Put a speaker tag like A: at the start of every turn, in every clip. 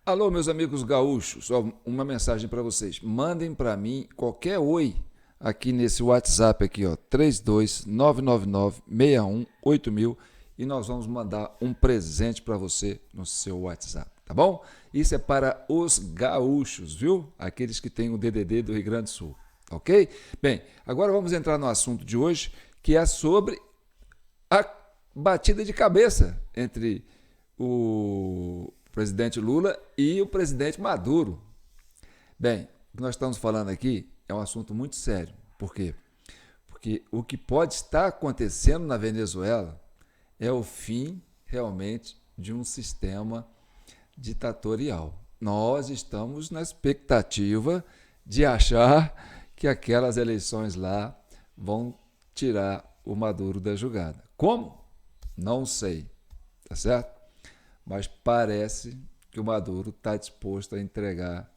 A: Alô, meus amigos gaúchos, só uma mensagem para vocês. Mandem para mim qualquer oi aqui nesse WhatsApp aqui, ó, 32999618000 e nós vamos mandar um presente para você no seu WhatsApp, tá bom? Isso é para os gaúchos, viu? Aqueles que têm o DDD do Rio Grande do Sul, ok? Bem, agora vamos entrar no assunto de hoje, que é sobre a batida de cabeça entre o presidente Lula e o presidente Maduro. Bem, o que nós estamos falando aqui é um assunto muito sério. Por quê? Porque o que pode estar acontecendo na Venezuela é o fim realmente de um sistema ditatorial. Nós estamos na expectativa de achar que aquelas eleições lá vão tirar o Maduro da jogada. Como? Não sei, tá certo? Mas parece que o Maduro está disposto a entregar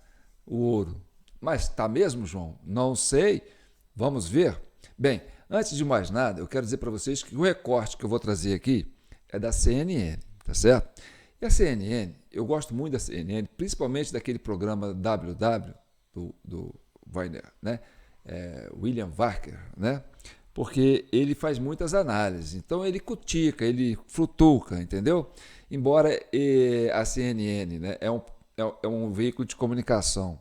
A: o ouro. Mas está mesmo, João? Não sei. Vamos ver? Bem, antes de mais nada, eu quero dizer para vocês que o recorte que eu vou trazer aqui é da CNN, tá certo? E a CNN, eu gosto muito da CNN, principalmente daquele programa WW do Weiner, né? William Wacker, né? Porque ele faz muitas análises, então ele cutica, ele futuca, entendeu? Embora a CNN, né, é um veículo de comunicação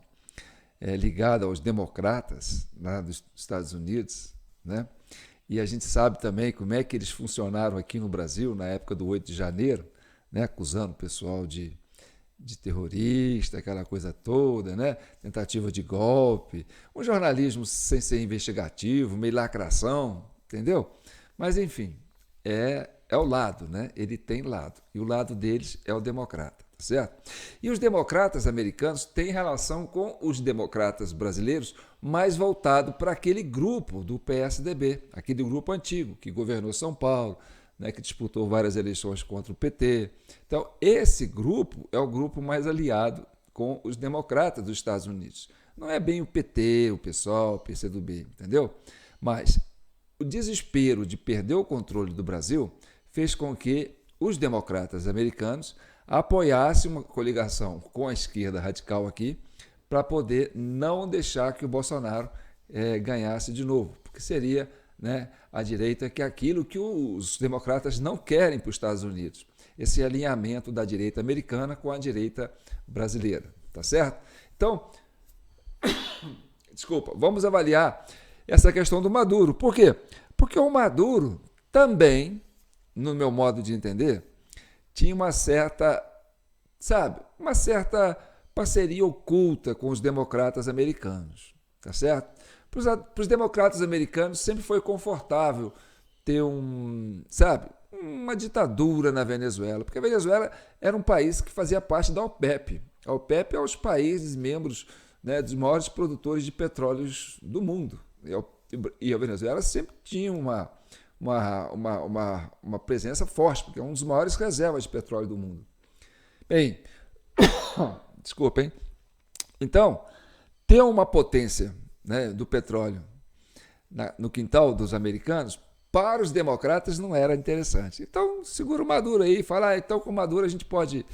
A: ligado aos democratas lá dos Estados Unidos, né? E a gente sabe também como é que eles funcionaram aqui no Brasil na época do 8 de janeiro, né, acusando o pessoal de terrorista, aquela coisa toda, né? Tentativa de golpe, um jornalismo sem ser investigativo, meio lacração, entendeu? Mas, enfim, é o lado, né? Ele tem lado, e o lado deles é o democrata, tá certo? E os democratas americanos têm relação com os democratas brasileiros mais voltado para aquele grupo do PSDB, aquele grupo antigo que governou São Paulo, né, que disputou várias eleições contra o PT. Então, esse grupo é o grupo mais aliado com os democratas dos Estados Unidos. Não é bem o PT, o PSOL, o PCdoB, entendeu? Mas o desespero de perder o controle do Brasil fez com que os democratas americanos apoiassem uma coligação com a esquerda radical aqui para poder não deixar que o Bolsonaro ganhasse de novo, porque seria, né, a direita, que é aquilo que os democratas não querem para os Estados Unidos, esse alinhamento da direita americana com a direita brasileira, tá certo? Então, desculpa, vamos avaliar essa questão do Maduro. Por quê? Porque o Maduro também, no meu modo de entender, tinha uma certa, sabe, uma certa parceria oculta com os democratas americanos, tá certo? Para os democratas americanos sempre foi confortável ter uma ditadura na Venezuela, porque a Venezuela era um país que fazia parte da OPEP. A OPEP é os países membros, né, dos maiores produtores de petróleos do mundo. E a Venezuela sempre tinha uma presença forte, porque é um dos maiores reservas de petróleo do mundo. Bem, desculpa, hein? Então, ter uma potência, né, do petróleo no quintal dos americanos, para os democratas não era interessante. Então, segura o Maduro aí, fala, então com o Maduro a gente pode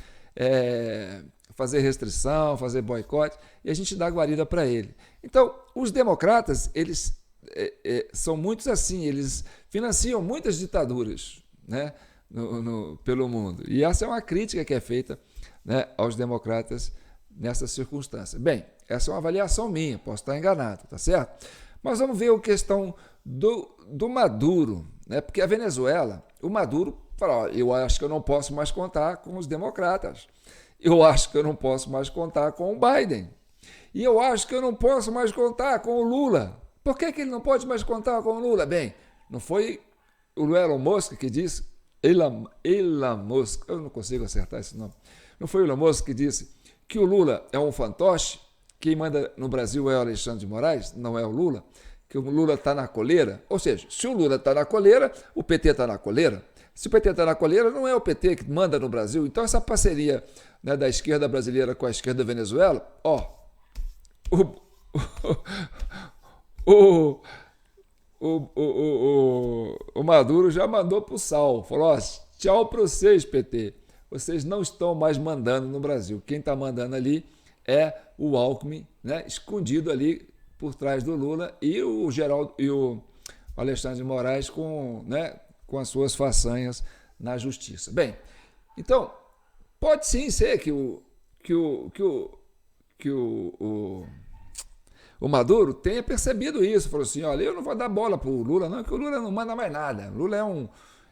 A: fazer restrição, fazer boicote, e a gente dá guarida para ele. Então, os democratas, eles são muitos assim, eles financiam muitas ditaduras, né, pelo mundo. E essa é uma crítica que é feita, né, aos democratas nessa circunstância. Bem, essa é uma avaliação minha, posso estar enganado, tá certo? Mas vamos ver a questão do Maduro, né? Porque a Venezuela, o Maduro fala, eu acho que eu não posso mais contar com os democratas, eu acho que eu não posso mais contar com o Biden, e eu acho que eu não posso mais contar com o Lula. Por que ele não pode mais contar com o Lula? Bem, não foi o Elon Musk que disse, Elon Musk, eu não consigo acertar esse nome, não foi o Elon Musk que disse que o Lula é um fantoche, quem manda no Brasil é o Alexandre de Moraes, não é o Lula, que o Lula está na coleira. Ou seja, se o Lula está na coleira, o PT está na coleira. Se o PT está na coleira, não é o PT que manda no Brasil. Então, essa parceria, né, da esquerda brasileira com a esquerda da Venezuela, o Maduro já mandou pro sal, falou, tchau para vocês, PT. vocês não estão mais mandando no Brasil. Quem está mandando ali é o Alckmin, né, escondido ali por trás do Lula, e o Geraldo e o Alexandre de Moraes com as suas façanhas na justiça. Bem, então, pode sim ser que o Maduro tenha percebido isso, falou assim, olha, eu não vou dar bola para o Lula não, porque o Lula não manda mais nada. O Lula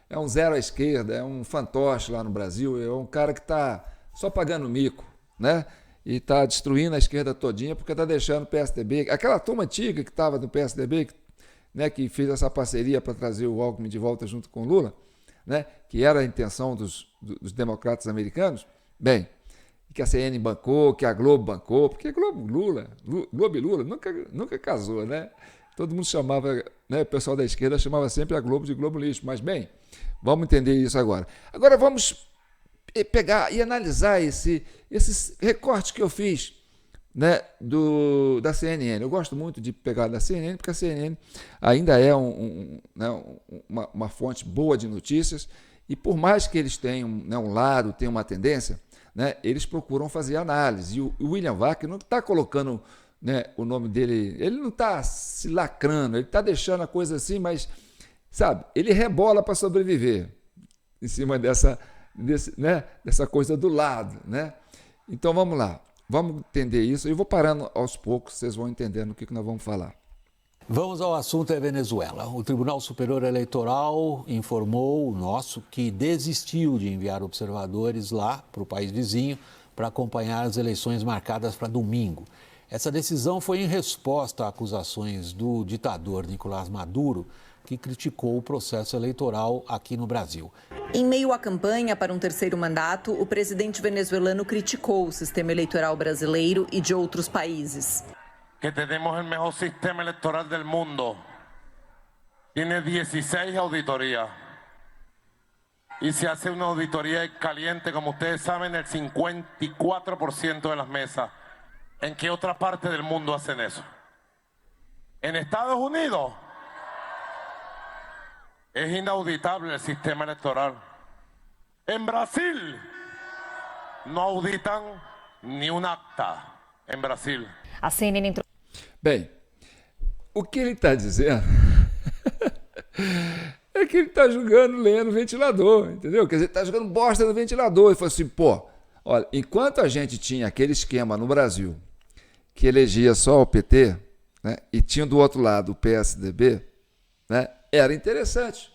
A: é um zero à esquerda, é um fantoche lá no Brasil, é um cara que está só pagando mico, né? E está destruindo a esquerda todinha porque está deixando o PSDB, aquela turma antiga que estava do PSDB, né, que fez essa parceria para trazer o Alckmin de volta junto com o Lula, né, que era a intenção dos democratas americanos, bem, que a CNN bancou, que a Globo bancou, porque Globo e Lula nunca casou, né? Todo mundo chamava, né, o pessoal da esquerda chamava sempre a Globo de Globo lixo, mas bem, vamos entender isso agora. Agora vamos pegar e analisar esses recortes que eu fiz, né, da CNN. Eu gosto muito de pegar da CNN, porque a CNN ainda é uma fonte boa de notícias, e por mais que eles tenham, né, um lado, tenham uma tendência, né, eles procuram fazer análise. E o William Vac não está colocando, né, o nome dele, ele não está se lacrando, ele está deixando a coisa assim, mas, sabe, ele rebola para sobreviver em cima dessa coisa do lado, né? Então vamos lá, vamos entender isso. Eu vou parando aos poucos, vocês vão entendendo o que nós vamos falar.
B: Vamos ao assunto Venezuela. O Tribunal Superior Eleitoral informou que desistiu de enviar observadores lá para o país vizinho para acompanhar as eleições marcadas para domingo. Essa decisão foi em resposta a acusações do ditador Nicolás Maduro, que criticou o processo eleitoral aqui no Brasil.
C: Em meio à campanha para um terceiro mandato, o presidente venezuelano criticou o sistema eleitoral brasileiro e de outros países.
D: Que tenemos el mejor sistema electoral del mundo. Tiene 16 auditorías. Y se hace una auditoría caliente, como ustedes saben, el 54% de las mesas. ¿En qué otra parte del mundo hacen eso? En Estados Unidos es inauditable el sistema electoral. En Brasil no auditan ni un acta. En Brasil.
C: A CNN entrou.
A: Bem, o que ele está dizendo é que ele está jogando lenha no ventilador, entendeu? Quer dizer, está jogando bosta no ventilador. Ele falou assim, pô, olha, enquanto a gente tinha aquele esquema no Brasil que elegia só o PT, né, e tinha do outro lado o PSDB, né, era interessante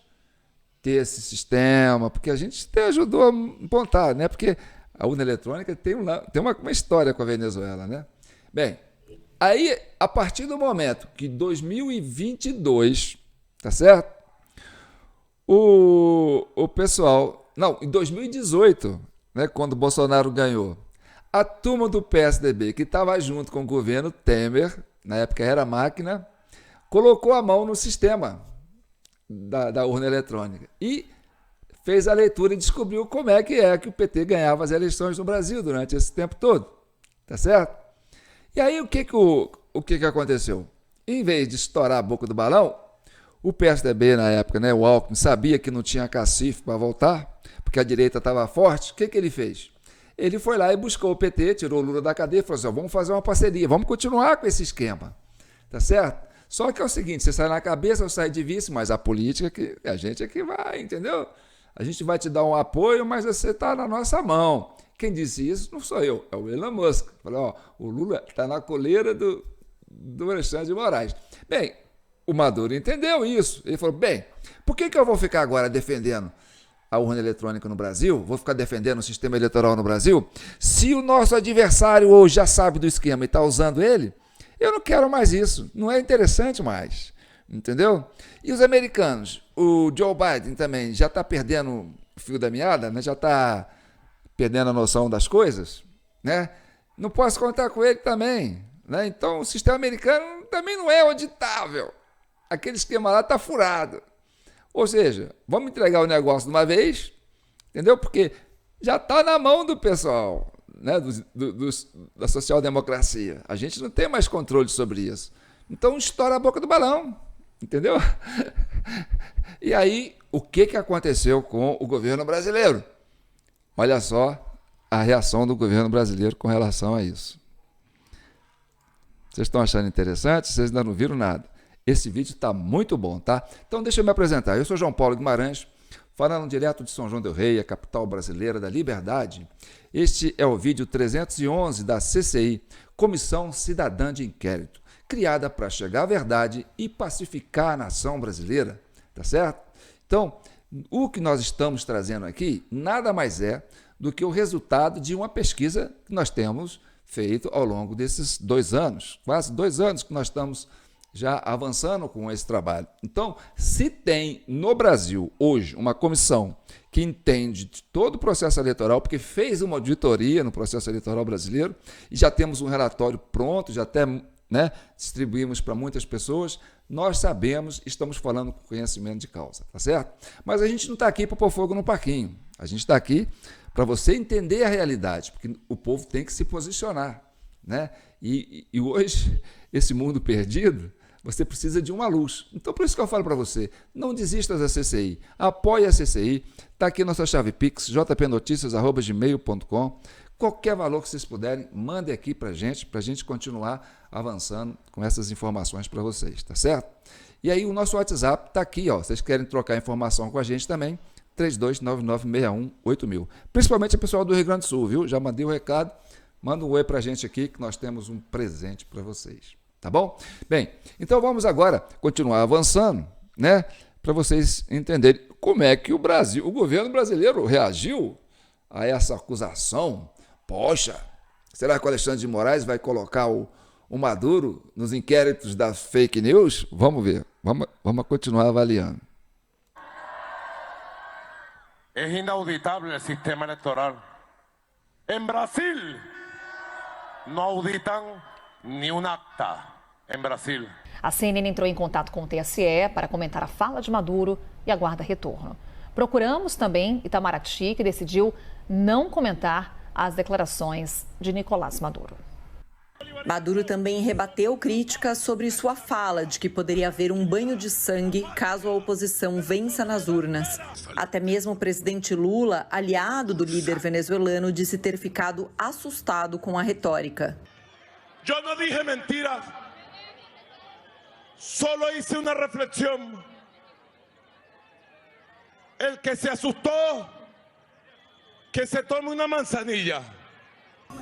A: ter esse sistema, porque a gente até ajudou a montar, né, porque a urna eletrônica tem uma história com a Venezuela, né? Bem, aí, a partir do momento que 2022, tá certo? O pessoal, não, em 2018, né, quando o Bolsonaro ganhou, a turma do PSDB, que estava junto com o governo Temer, na época era máquina, colocou a mão no sistema da urna eletrônica e fez a leitura e descobriu como é que o PT ganhava as eleições no Brasil durante esse tempo todo, tá certo? E aí o que aconteceu? Em vez de estourar a boca do balão, o PSDB na época, né, o Alckmin, sabia que não tinha cacife para voltar, porque a direita estava forte. O que ele fez? Ele foi lá e buscou o PT, tirou o Lula da cadeia e falou assim, vamos fazer uma parceria, vamos continuar com esse esquema, tá certo? Só que é o seguinte, você sai na cabeça, eu saio de vice, mas a política, a gente é que vai, entendeu? A gente vai te dar um apoio, mas você está na nossa mão. Quem disse isso não sou eu, é o Elon Musk. Falei, ó, o Lula está na coleira do Alexandre de Moraes. Bem, o Maduro entendeu isso. Ele falou, bem, por que eu vou ficar agora defendendo a urna eletrônica no Brasil? Vou ficar defendendo o sistema eleitoral no Brasil? Se o nosso adversário hoje já sabe do esquema e está usando ele, eu não quero mais isso. Não é interessante mais. Entendeu? E os americanos, o Joe Biden também já está perdendo o fio da meada, né? Já está perdendo a noção das coisas, né? Não posso contar com ele também, né? Então o sistema americano também não é auditável. Aquele esquema lá está furado. Ou seja, vamos entregar o negócio de uma vez, entendeu? Porque já está na mão do pessoal, né? Da social-democracia. A gente não tem mais controle sobre isso. Então estoura a boca do balão, entendeu? E aí, o que aconteceu com o governo brasileiro? Olha só a reação do governo brasileiro com relação a isso. Vocês estão achando interessante? Vocês ainda não viram nada. Esse vídeo está muito bom, tá? Então deixa eu me apresentar. Eu sou João Paulo Guimarães, falando direto de São João del Rei, a capital brasileira da liberdade. Este é o vídeo 311 da CCI, Comissão Cidadã de Inquérito, criada para chegar à verdade e pacificar a nação brasileira, tá certo? Então, o que nós estamos trazendo aqui nada mais é do que o resultado de uma pesquisa que nós temos feito ao longo desses 2 anos, quase 2 anos que nós estamos já avançando com esse trabalho. Então, se tem no Brasil hoje uma comissão que entende de todo o processo eleitoral, porque fez uma auditoria no processo eleitoral brasileiro, e já temos um relatório pronto, já até distribuímos para muitas pessoas, nós sabemos, estamos falando com conhecimento de causa, tá certo? Mas a gente não está aqui para pôr fogo no parquinho, a gente está aqui para você entender a realidade, porque o povo tem que se posicionar, né? E hoje, esse mundo perdido, você precisa de uma luz. Então, por isso que eu falo para você, não desista da CCI, apoie a CCI, está aqui nossa chave Pix, jpnoticias@gmail.com. Qualquer valor que vocês puderem, mandem aqui para a gente continuar avançando com essas informações para vocês, tá certo? E aí o nosso WhatsApp está aqui, ó. Vocês querem trocar informação com a gente também, 3299618000. Principalmente o pessoal do Rio Grande do Sul, viu? Já mandei o recado, manda um oi para a gente aqui que nós temos um presente para vocês. Tá bom? Bem, então vamos agora continuar avançando, né? Para vocês entenderem como é que o governo brasileiro reagiu a essa acusação. Poxa, será que o Alexandre de Moraes vai colocar o Maduro nos inquéritos da fake news? Vamos ver, vamos continuar avaliando.
D: Es inauditable el sistema electoral. En Brasil no auditan ni un acta. Em Brasil.
E: A CNN entrou em contato com o TSE para comentar a fala de Maduro e aguarda retorno. Procuramos também Itamaraty, que decidiu não comentar as declarações de Nicolás Maduro.
C: Maduro também rebateu críticas sobre sua fala de que poderia haver um banho de sangue caso a oposição vença nas urnas. Até mesmo o presidente Lula, aliado do líder venezuelano, disse ter ficado assustado com a retórica.
D: Eu não dije mentiras. Solo hice una reflexión. El que se asustó, que se tome una manzanilla.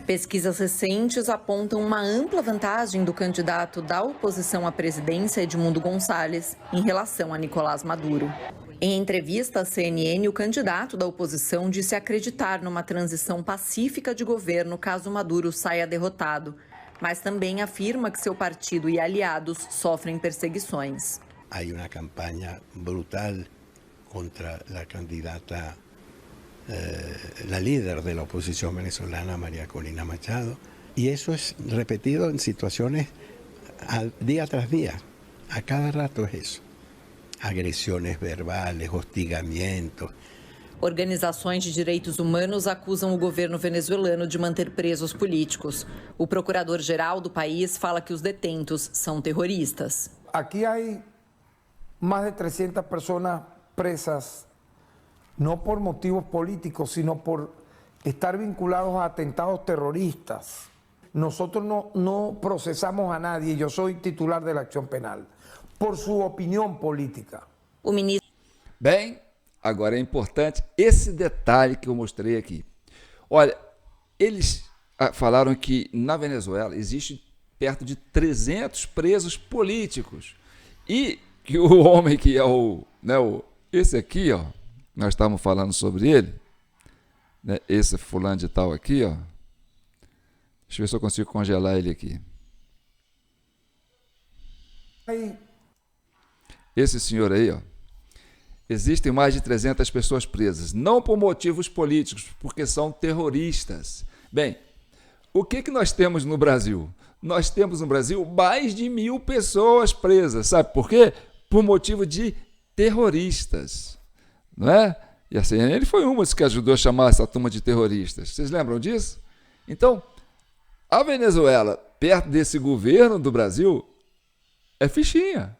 C: Pesquisas recentes apontam uma ampla vantagem do candidato da oposição à presidência, Edmundo Gonçalves, em relação a Nicolás Maduro. Em entrevista à CNN, o candidato da oposição disse acreditar numa transição pacífica de governo caso Maduro saia derrotado, mas também afirma que seu partido e aliados sofrem perseguições.
F: Há uma campanha brutal contra a candidata, a líder da oposição venezolana, María Corina Machado, e isso é repetido em situações dia tras dia. A cada rato é isso. Agressões verbais, hostigamientos.
C: Organizações de direitos humanos acusam o governo venezuelano de manter presos políticos. O procurador-geral do país fala que os detentos são terroristas.
G: Aqui há mais de 300 pessoas presas, não por motivos políticos, sino por estar vinculados a atentados terroristas. Nosotros no procesamos a nadie, yo soy titular de la acción penal, por su opinión política.
C: O ministro...
A: Bem, agora é importante esse detalhe que eu mostrei aqui. Olha, eles falaram que na Venezuela existe perto de 300 presos políticos e que o homem que é esse aqui, ó, nós estávamos falando sobre ele, né, esse fulano de tal aqui, ó. Deixa eu ver se eu consigo congelar ele aqui. Esse senhor aí, ó. Existem mais de 300 pessoas presas, não por motivos políticos, porque são terroristas. Bem, o que nós temos no Brasil? Nós temos no Brasil mais de 1.000 pessoas presas. Sabe por quê? Por motivo de terroristas. Não é? E a CNN foi uma que ajudou a chamar essa turma de terroristas. Vocês lembram disso? Então, a Venezuela, perto desse governo do Brasil, é fichinha.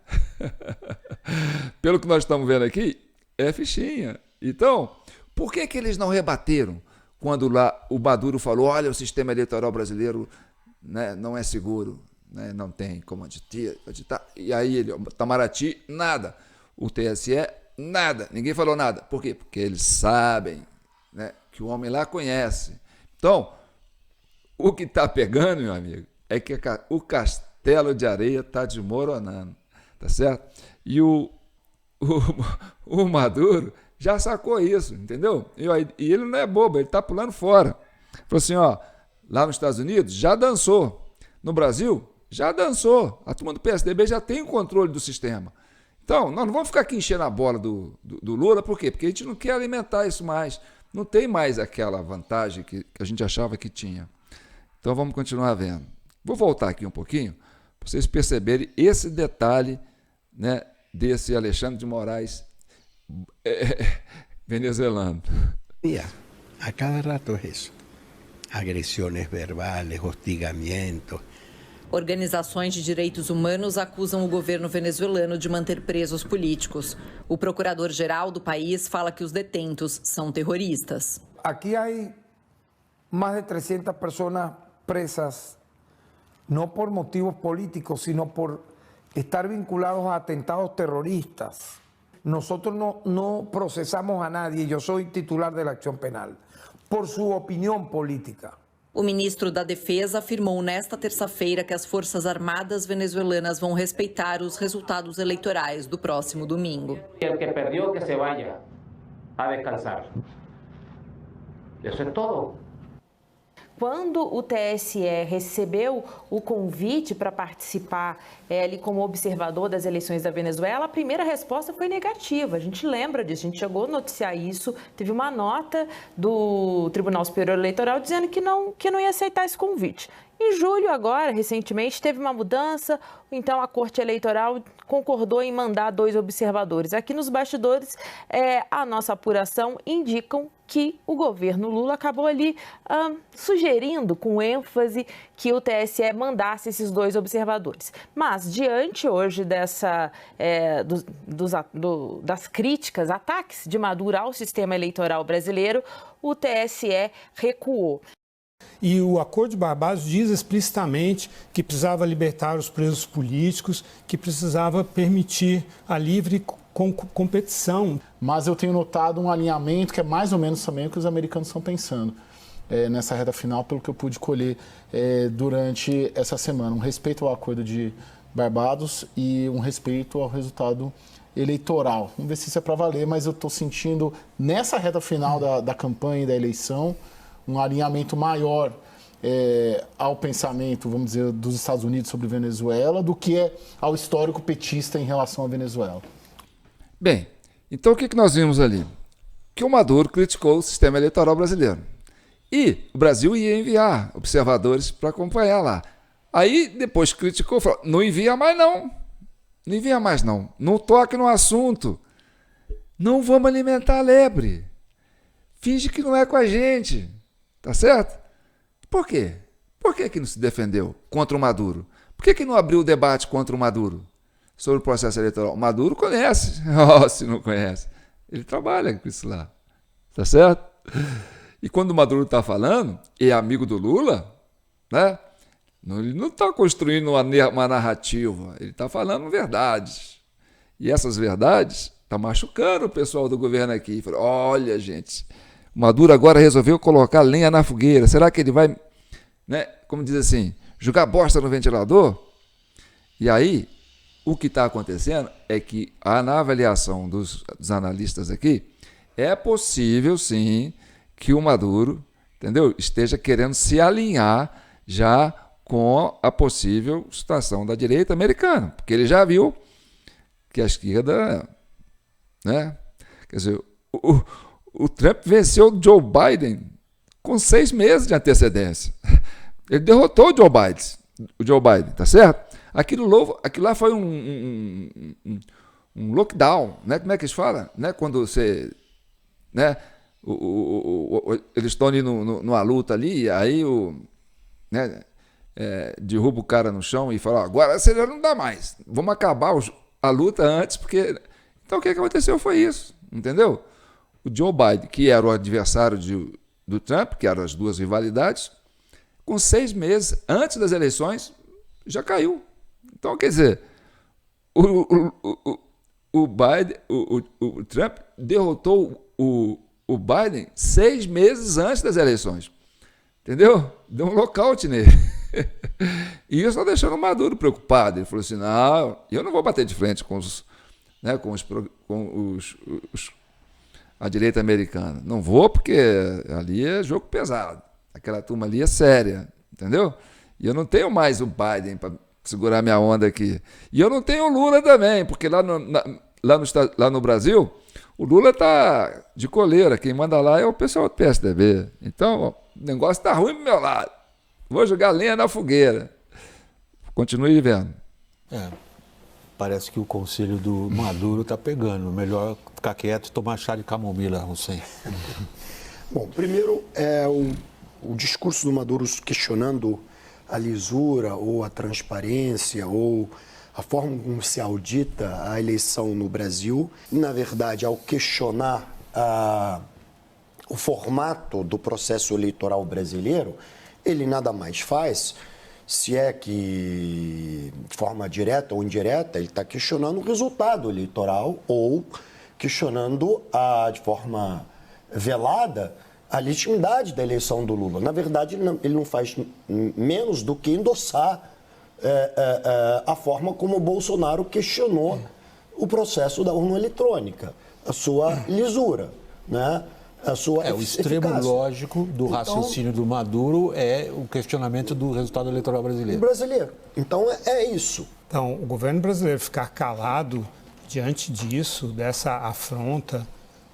A: Pelo que nós estamos vendo aqui, é fichinha. Então, por que eles não rebateram? quando lá o Maduro falou, olha, o sistema eleitoral brasileiro, né, não é seguro, né, não tem como aditar. E aí ele, Itamaraty, nada. O TSE, nada. Ninguém falou nada. Por quê? Porque eles sabem, né, que o homem lá conhece. Então, o que está pegando, meu amigo, é que o castelo de areia está desmoronando, tá certo? E o Maduro já sacou isso, entendeu? E ele não é bobo, ele está pulando fora. Falou assim, ó, lá nos Estados Unidos já dançou, no Brasil já dançou, a turma do PSDB já tem o controle do sistema. Então, nós não vamos ficar aqui enchendo a bola do Lula, por quê? Porque a gente não quer alimentar isso mais, não tem mais aquela vantagem que a gente achava que tinha. Então vamos continuar vendo. Vou voltar aqui um pouquinho, para vocês perceberem esse detalhe, né, desse Alexandre de Moraes venezuelano.
F: A cada rato es eso. Agresiones verbales, hostigamientos.
C: Organizações de direitos humanos acusam o governo venezuelano de manter presos políticos. O procurador-geral do país fala que os detentos são terroristas.
G: Aqui há mais de 300 pessoas presas, não por motivos políticos, sino por estar vinculados a atentados terroristas. Nosotros no procesamos a nadie, yo soy titular de la acción penal, por su opinión política.
C: O ministro da Defesa afirmou nesta terça-feira que as Forças Armadas venezuelanas vão respeitar os resultados eleitorais do próximo domingo.
H: El que perdió que se vaya a descansar. Eso es todo.
I: Quando o TSE recebeu o convite para participar ali como observador das eleições da Venezuela, a primeira resposta foi negativa. A gente lembra disso, a gente chegou a noticiar isso. Teve uma nota do Tribunal Superior Eleitoral dizendo que não ia aceitar esse convite. Em julho, agora, recentemente, teve uma mudança, então a Corte Eleitoral concordou em mandar 2 observadores. Aqui nos bastidores, a nossa apuração indicam que o governo Lula acabou ali sugerindo com ênfase que o TSE mandasse esses 2 observadores. Mas, diante hoje das críticas, ataques de Maduro ao sistema eleitoral brasileiro, o TSE recuou.
J: E o Acordo de Barbados diz explicitamente que precisava libertar os presos políticos, que precisava permitir a livre competição.
K: Mas eu tenho notado um alinhamento que é mais ou menos também o que os americanos estão pensando nessa reta final, pelo que eu pude colher durante essa semana. Um respeito ao Acordo de Barbados e um respeito ao resultado eleitoral. Vamos ver se isso é para valer, mas eu estou sentindo nessa reta final da campanha e da eleição um alinhamento maior ao pensamento, vamos dizer, dos Estados Unidos sobre Venezuela do que ao histórico petista em relação à Venezuela.
A: Bem, então o que nós vimos ali? Que o Maduro criticou o sistema eleitoral brasileiro. E o Brasil ia enviar observadores para acompanhar lá. Aí, depois criticou, falou, não envia mais não. Não envia mais não. Não toque no assunto. Não vamos alimentar a lebre. Finge que não é com a gente. Tá certo? Por quê? Por que não se defendeu contra o Maduro? Por que não abriu o debate contra o Maduro sobre o processo eleitoral? O Maduro conhece. Oh, se não conhece. Ele trabalha com isso lá. Tá certo? E quando o Maduro está falando, e é amigo do Lula, né? Ele não está construindo uma narrativa. Ele está falando verdades. E essas verdades estão machucando o pessoal do governo aqui. Olha, gente... O Maduro agora resolveu colocar lenha na fogueira. Será que ele vai, né, como diz assim, jogar bosta no ventilador? E aí, o que está acontecendo é que, na avaliação dos analistas aqui, é possível, sim, que o Maduro, entendeu, esteja querendo se alinhar já com a possível situação da direita americana. Porque ele já viu que a esquerda, né, quer dizer, o Trump venceu o Joe Biden com 6 meses de antecedência. Ele derrotou o Joe Biden, tá certo? Aquilo lá foi um lockdown, né? Como é que eles falam? Né? Quando você, né? Eles estão ali numa luta ali, aí né? Derruba o cara no chão e fala, agora você já não dá mais, vamos acabar a luta antes, porque... Então o que aconteceu foi isso, entendeu? O Joe Biden, que era o adversário do Trump, que eram as duas rivalidades, com 6 meses antes das eleições, já caiu. Então, quer dizer, o Biden, o Trump derrotou o Biden 6 meses antes das eleições. Entendeu? Deu um nocaute nele. E isso está deixando o Maduro preocupado. Ele falou assim, não, eu não vou bater de frente com a direita americana. Não vou, porque ali é jogo pesado. Aquela turma ali é séria, entendeu? E eu não tenho mais o Biden para segurar minha onda aqui. E eu não tenho o Lula também, porque lá no Brasil, o Lula está de coleira. Quem manda lá é o pessoal do PSDB. Então, o negócio está ruim pro meu lado. Vou jogar lenha na fogueira. Continue vendo.
B: Parece que o conselho do Maduro está pegando. Melhor ficar quieto e tomar chá de camomila, Hussein.
L: Bom, primeiro, o discurso do Maduro questionando a lisura ou a transparência ou a forma como se audita a eleição no Brasil. Na verdade, ao questionar o formato do processo eleitoral brasileiro, ele nada mais faz, se é que de forma direta ou indireta, ele está questionando o resultado eleitoral ou questionando de forma velada a legitimidade da eleição do Lula. Na verdade, ele não faz menos do que endossar a forma como o Bolsonaro questionou o processo da urna eletrônica, a sua lisura, né? A sua
B: o extremo
L: eficácia.
B: lógico do raciocínio do Maduro é o questionamento do resultado eleitoral brasileiro.
L: Então, é isso.
J: Então, o governo brasileiro ficar calado diante disso, dessa afronta,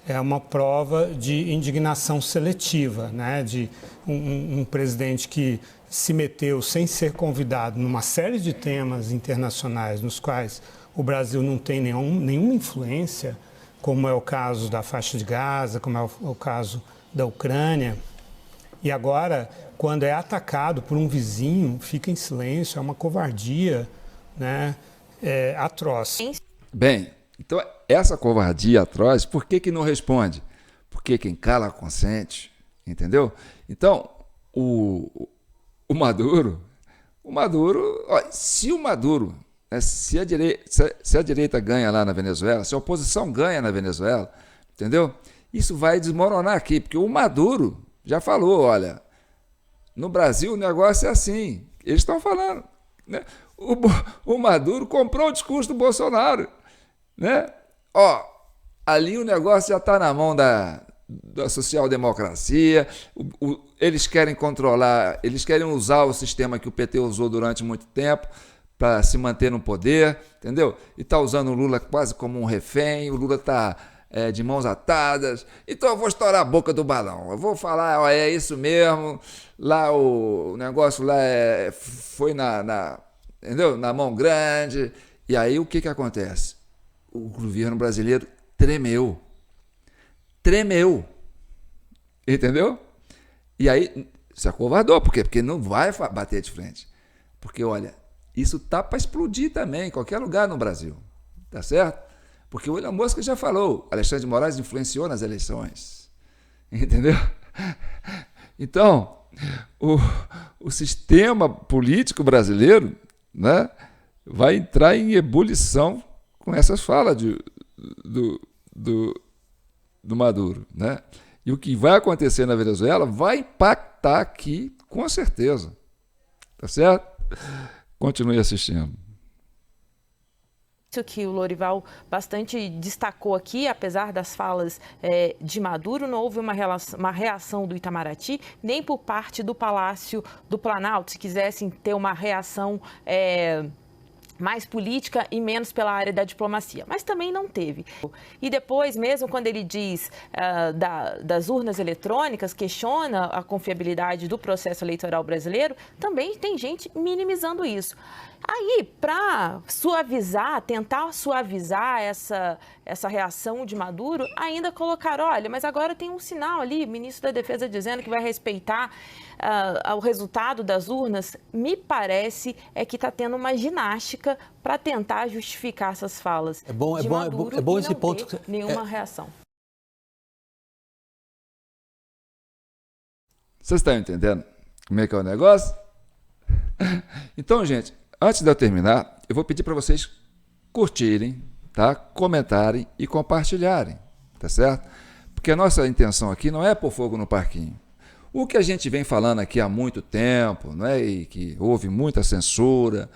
J: é uma prova de indignação seletiva, né? De um presidente que se meteu sem ser convidado numa série de temas internacionais nos quais o Brasil não tem nenhuma influência, como é o caso da faixa de Gaza, como é o caso da Ucrânia. E agora, quando é atacado por um vizinho, fica em silêncio, é uma covardia, né? Atroz.
A: Bem, então essa covardia atroz, por que não responde? Porque quem cala consente, entendeu? Então, o Maduro, olha, se o Maduro, se a direita ganha lá na Venezuela, se a oposição ganha na Venezuela, entendeu? Isso vai desmoronar aqui, porque o Maduro já falou, olha, no Brasil o negócio é assim, eles estão falando, né? O Maduro comprou o discurso do Bolsonaro, né? Ó, ali o negócio já está na mão da social-democracia, eles querem controlar, eles querem usar o sistema que o PT usou durante muito tempo para se manter no poder, entendeu? E está usando o Lula quase como um refém, o Lula está de mãos atadas, então eu vou estourar a boca do balão, eu vou falar, ó, é isso mesmo, lá o negócio lá foi entendeu? Na mão grande, e aí o que acontece? O governo brasileiro tremeu, entendeu? E aí se acovardou, por quê? Porque não vai bater de frente, porque olha, isso tá para explodir também em qualquer lugar no Brasil, tá certo? Porque o William Mosca já falou, Alexandre de Moraes influenciou nas eleições, entendeu? Então, o sistema político brasileiro, né, vai entrar em ebulição com essas falas do Maduro, né? E o que vai acontecer na Venezuela vai impactar aqui com certeza, tá certo? Continue assistindo.
I: Isso que o Lorival bastante destacou aqui, apesar das falas de Maduro, não houve uma reação do Itamaraty, nem por parte do Palácio do Planalto, se quisessem ter uma reação mais política e menos pela área da diplomacia, mas também não teve. E depois, mesmo quando ele diz das urnas eletrônicas, questiona a confiabilidade do processo eleitoral brasileiro, também tem gente minimizando isso. Aí, para tentar suavizar essa reação de Maduro, ainda colocaram, olha, mas agora tem um sinal ali, o ministro da Defesa dizendo que vai respeitar o resultado das urnas. Me parece que está tendo uma ginástica para tentar justificar essas falas de Maduro,
B: é bom
I: e
B: esse
I: não
B: ponto.
I: ter nenhuma reação.
A: Vocês estão entendendo como é que é o negócio? Então, gente, antes de eu terminar, eu vou pedir para vocês curtirem, tá? Comentarem e compartilharem, tá certo? Porque a nossa intenção aqui não é pôr fogo no parquinho. O que a gente vem falando aqui há muito tempo, né? E que houve muita censura,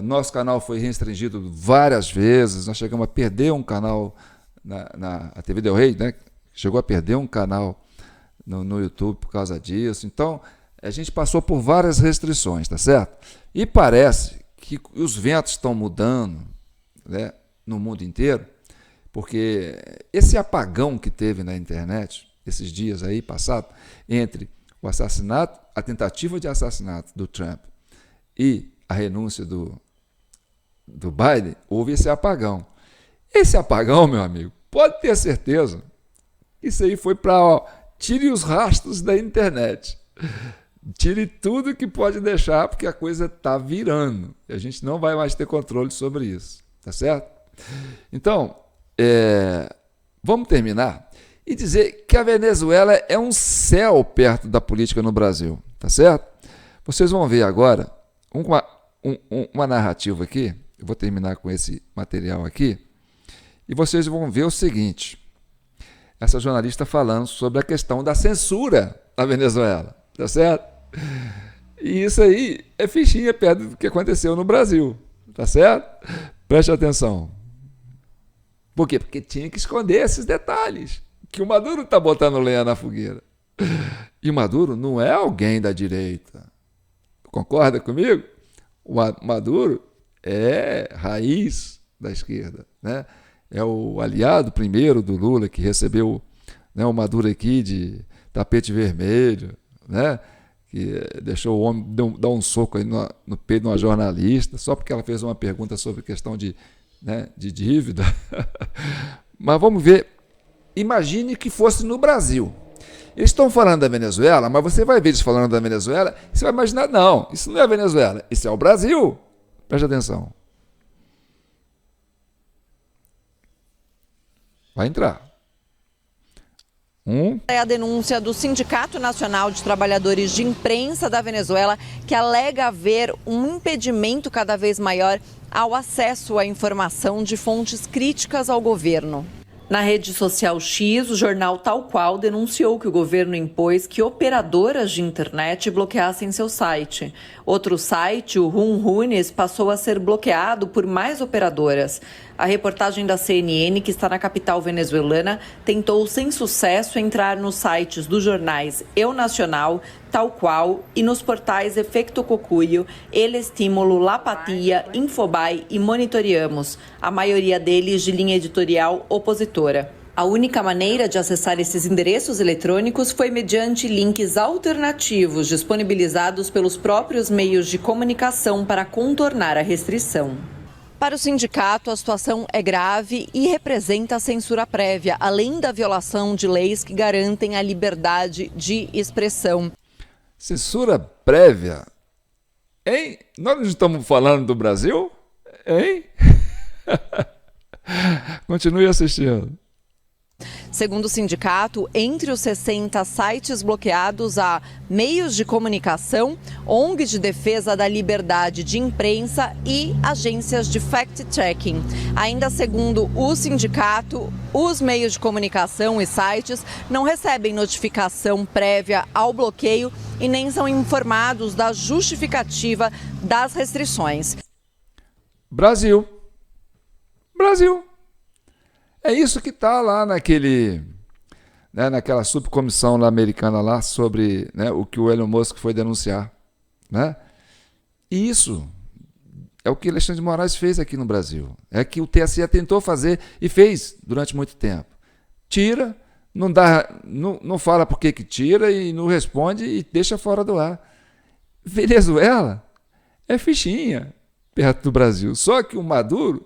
A: nosso canal foi restringido várias vezes, nós chegamos a perder um canal a TV Del Rey, né? Chegou a perder um canal no YouTube por causa disso. Então, a gente passou por várias restrições, tá certo? E parece que os ventos estão mudando, né, no mundo inteiro, porque esse apagão que teve na internet, esses dias aí passados, entre o assassinato, a tentativa de assassinato do Trump e a renúncia do Biden, houve esse apagão. Esse apagão, meu amigo, pode ter certeza, isso aí foi para... Tire os rastros da internet. Tire tudo que pode deixar, porque a coisa está virando. E a gente não vai mais ter controle sobre isso. Tá certo? Então, vamos terminar e dizer que a Venezuela é um céu perto da política no Brasil. Tá certo? Vocês vão ver agora uma narrativa aqui. Eu vou terminar com esse material aqui. E vocês vão ver o seguinte. Essa jornalista falando sobre a questão da censura na Venezuela, tá certo? E isso aí é fichinha perto do que aconteceu no Brasil, tá certo? Preste atenção. Por quê? Porque tinha que esconder esses detalhes, que o Maduro está botando lenha na fogueira. E o Maduro não é alguém da direita. Concorda comigo? O Maduro é raiz da esquerda, né? É o aliado primeiro do Lula, que recebeu, né, o Maduro aqui de tapete vermelho, né, que deixou o homem dar um soco aí no peito de uma jornalista, só porque ela fez uma pergunta sobre questão de dívida. Mas vamos ver. Imagine que fosse no Brasil. Eles estão falando da Venezuela, mas você vai ver eles falando da Venezuela e você vai imaginar, não, isso não é a Venezuela, isso é o Brasil. Preste atenção. Vai entrar.
C: É a denúncia do Sindicato Nacional de Trabalhadores de Imprensa da Venezuela, que alega haver um impedimento cada vez maior ao acesso à informação de fontes críticas ao governo. Na rede social X, o jornal Tal Qual denunciou que o governo impôs que operadoras de internet bloqueassem seu site. Outro site, o Runrunes, passou a ser bloqueado por mais operadoras. A reportagem da CNN, que está na capital venezuelana, tentou sem sucesso entrar nos sites dos jornais Eu Nacional, Tal Qual e nos portais Efecto Cocuyo, El Estímulo, La Patria, Infobae e Monitoreamos, a maioria deles de linha editorial opositora. A única maneira de acessar esses endereços eletrônicos foi mediante links alternativos disponibilizados pelos próprios meios de comunicação para contornar a restrição. Para o sindicato, a situação é grave e representa censura prévia, além da violação de leis que garantem a liberdade de expressão.
A: Censura prévia? Hein? Nós não estamos falando do Brasil? Hein? Continue assistindo.
C: Segundo o sindicato, entre os 60 sites bloqueados há meios de comunicação, ONGs de defesa da liberdade de imprensa e agências de fact-checking. Ainda segundo o sindicato, os meios de comunicação e sites não recebem notificação prévia ao bloqueio e nem são informados da justificativa das restrições.
A: Brasil. É isso que está lá naquela subcomissão lá americana lá sobre, né, o que o Elon Musk foi denunciar. Né? E isso é o que Alexandre de Moraes fez aqui no Brasil. É que o TSE tentou fazer e fez durante muito tempo. Tira, não fala por que tira e não responde e deixa fora do ar. Venezuela é fichinha perto do Brasil. Só que o Maduro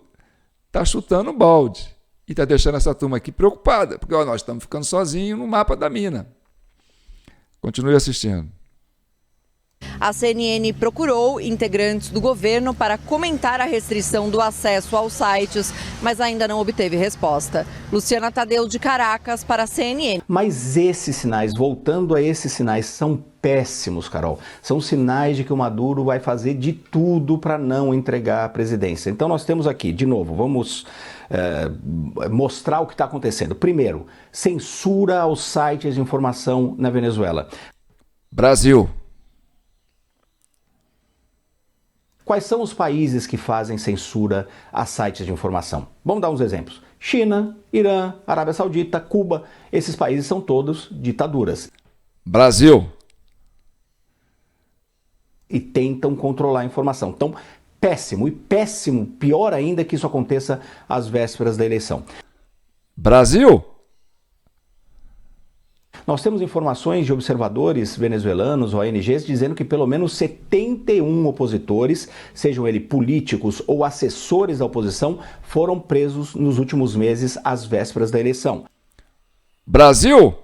A: está chutando balde. E está deixando essa turma aqui preocupada, porque nós estamos ficando sozinhos no mapa da mina. Continue assistindo.
C: A CNN procurou integrantes do governo para comentar a restrição do acesso aos sites, mas ainda não obteve resposta. Luciana Tadeu, de Caracas, para a CNN.
M: Mas esses sinais, voltando a esses sinais, são péssimos, Carol. São sinais de que o Maduro vai fazer de tudo para não entregar a presidência. Então nós temos aqui, de novo, vamos mostrar o que está acontecendo. Primeiro, censura aos sites de informação na Venezuela.
A: Brasil.
M: Quais são os países que fazem censura a sites de informação? Vamos dar uns exemplos. China, Irã, Arábia Saudita, Cuba. Esses países são todos ditaduras.
A: Brasil.
M: E tentam controlar a informação. Então, péssimo e péssimo, pior ainda que isso aconteça às vésperas da eleição.
A: Brasil.
M: Nós temos informações de observadores venezuelanos, ONGs, dizendo que pelo menos 71 opositores, sejam eles políticos ou assessores da oposição, foram presos nos últimos meses às vésperas da eleição.
A: Brasil.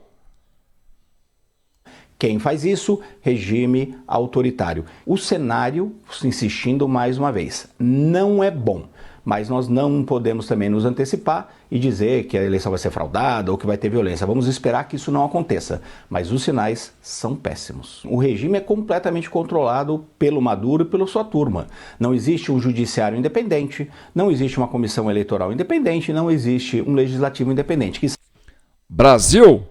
M: Quem faz isso? Regime autoritário. O cenário, insistindo mais uma vez, não é bom. Mas nós não podemos também nos antecipar e dizer que a eleição vai ser fraudada ou que vai ter violência. Vamos esperar que isso não aconteça. Mas os sinais são péssimos. O regime é completamente controlado pelo Maduro e pela sua turma. Não existe um judiciário independente, não existe uma comissão eleitoral independente, não existe um legislativo independente.
A: Brasil.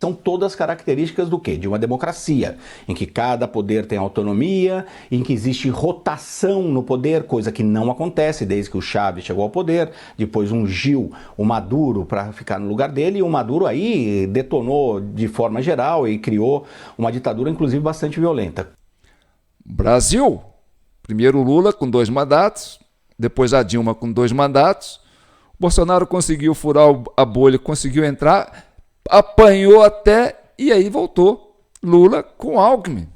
M: São todas características do quê? De uma democracia, em que cada poder tem autonomia, em que existe rotação no poder, coisa que não acontece desde que o Chávez chegou ao poder, depois ungiu o Maduro para ficar no lugar dele, e o Maduro aí detonou de forma geral e criou uma ditadura, inclusive, bastante violenta.
A: Brasil. Primeiro Lula com 2 mandatos, depois a Dilma com 2 mandatos, Bolsonaro conseguiu furar a bolha, conseguiu entrar, apanhou até e aí voltou. Lula com Alckmin.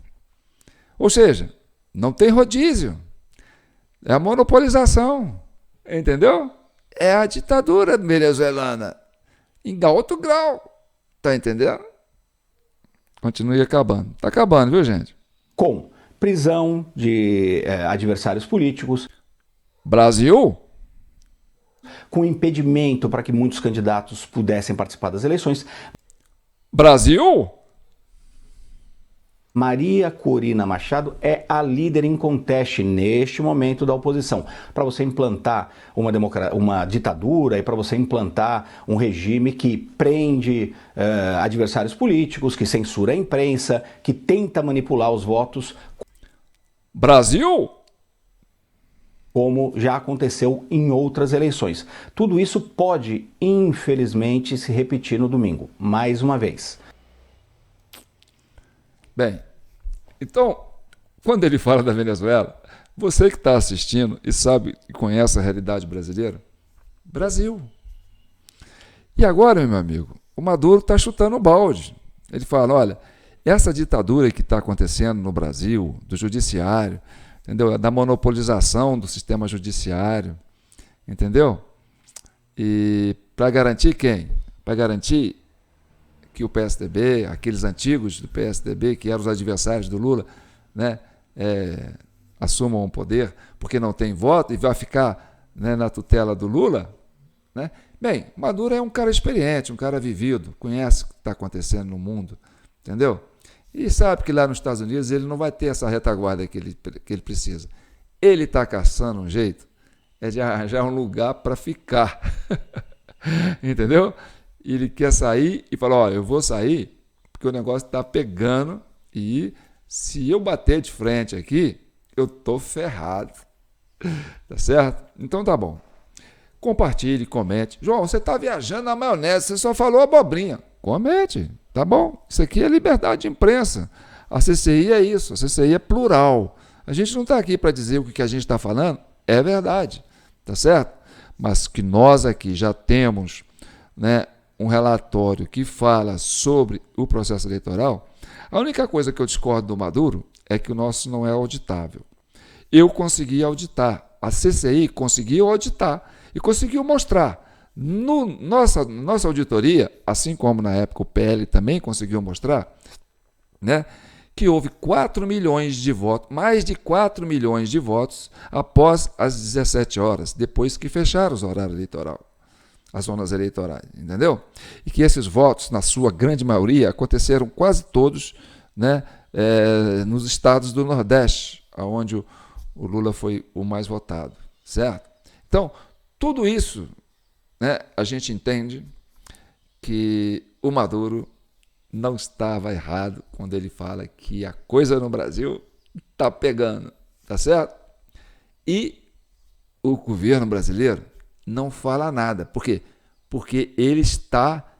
A: Ou seja, não tem rodízio. É a monopolização. Entendeu? É a ditadura venezuelana. Em alto grau. Tá entendendo? Continue acabando. Tá acabando, viu, gente?
M: Com prisão de adversários políticos.
A: Brasil.
M: Com impedimento para que muitos candidatos pudessem participar das eleições.
A: Brasil?
M: Maria Corina Machado é a líder inconteste neste momento da oposição. Para você implantar uma ditadura e para você implantar um regime que prende adversários políticos, que censura a imprensa, que tenta manipular os votos.
A: Brasil?
M: Como já aconteceu em outras eleições. Tudo isso pode, infelizmente, se repetir no domingo, mais uma vez.
A: Bem, então, quando ele fala da Venezuela, você que está assistindo e sabe e conhece a realidade brasileira, Brasil. E agora, meu amigo, o Maduro está chutando o balde. Ele fala, olha, essa ditadura que está acontecendo no Brasil, do judiciário, entendeu? Da monopolização do sistema judiciário, entendeu? E para garantir quem? Para garantir que o PSDB, aqueles antigos do PSDB, que eram os adversários do Lula, né, assumam o poder, porque não tem voto e vai ficar, né, na tutela do Lula, né? Bem, Maduro é um cara experiente, um cara vivido, conhece o que está acontecendo no mundo, entendeu? E sabe que lá nos Estados Unidos ele não vai ter essa retaguarda que ele precisa. Ele está caçando um jeito de arranjar um lugar para ficar. Entendeu? Ele quer sair e fala, olha, eu vou sair porque o negócio está pegando e se eu bater de frente aqui, eu estou ferrado. Tá certo? Então tá bom. Compartilhe, comente. João, você está viajando na maionese, você só falou abobrinha. Comente, tá bom? Isso aqui é liberdade de imprensa. A CCI é isso, a CCI é plural. A gente não está aqui para dizer o que a gente está falando, é verdade, tá certo? Mas que nós aqui já temos, né, um relatório que fala sobre o processo eleitoral, a única coisa que eu discordo do Maduro é que o nosso não é auditável. Eu consegui auditar, a CCI conseguiu auditar e conseguiu mostrar. Nossa auditoria, assim como na época o PL também conseguiu mostrar, né, que houve 4 milhões de votos, mais de 4 milhões de votos após as 17 horas, depois que fecharam os horários eleitorais, as zonas eleitorais, entendeu? E que esses votos, na sua grande maioria, aconteceram quase todos, né, nos estados do Nordeste, onde o Lula foi o mais votado, certo? Então, tudo isso, né, a gente entende que o Maduro não estava errado quando ele fala que a coisa no Brasil está pegando, tá certo? E o governo brasileiro não fala nada. Por quê? Porque ele está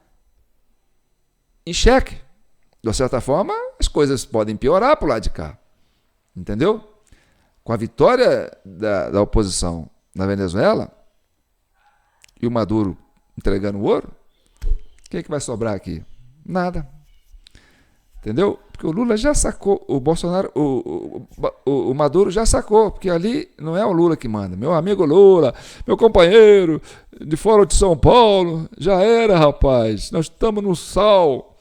A: em xeque. De certa forma, as coisas podem piorar para o lado de cá. Entendeu? Com a vitória da oposição na Venezuela e o Maduro entregando o ouro, o que é que vai sobrar aqui? Nada. Entendeu? Porque o Lula já sacou, o Bolsonaro, o Maduro já sacou, porque ali não é o Lula que manda. Meu amigo Lula, meu companheiro de fora de São Paulo, já era, rapaz. Nós estamos no sal,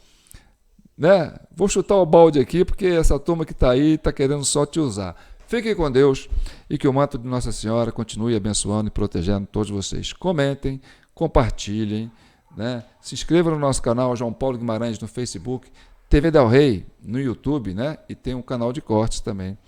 A: né? Vou chutar o balde aqui, porque essa turma que está aí está querendo só te usar. Fiquem com Deus e que o manto de Nossa Senhora continue abençoando e protegendo todos vocês. Comentem, compartilhem, né? Se inscrevam no nosso canal João Paulo Guimarães no Facebook, TV Del Rey no YouTube, né? E tem um canal de cortes também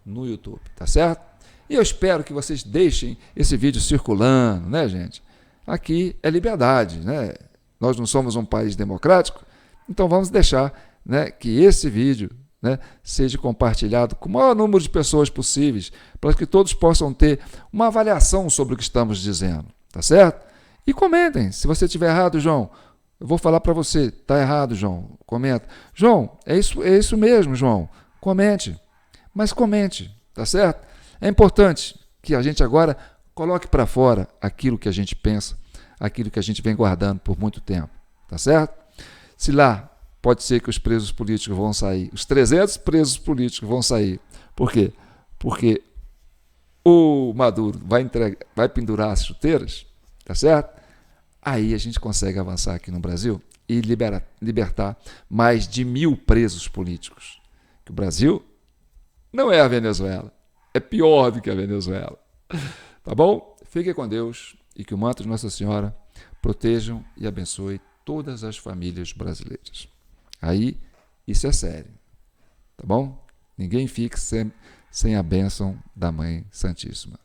A: no YouTube, tá certo? E eu espero que vocês deixem esse vídeo circulando, né, gente? Aqui é liberdade, né? Nós não somos um país democrático, então vamos deixar, né, que esse vídeo, né, seja compartilhado com o maior número de pessoas possíveis, para que todos possam ter uma avaliação sobre o que estamos dizendo, tá certo? E comentem, se você estiver errado, João, eu vou falar para você, está errado, João, comenta. João, é isso mesmo, João, comente, mas comente, tá certo? É importante que a gente agora coloque para fora aquilo que a gente pensa, aquilo que a gente vem guardando por muito tempo, tá certo? Se lá pode ser que os presos políticos vão sair, os 300 presos políticos vão sair. Por quê? Porque o Maduro vai pendurar as chuteiras, tá certo? Aí a gente consegue avançar aqui no Brasil e libertar mais de 1.000 presos políticos. Que o Brasil não é a Venezuela, é pior do que a Venezuela. Tá bom? Fiquem com Deus e que o manto de Nossa Senhora protejam e abençoe todas as famílias brasileiras. Aí, isso é sério. Tá bom? Ninguém fique sem a bênção da Mãe Santíssima.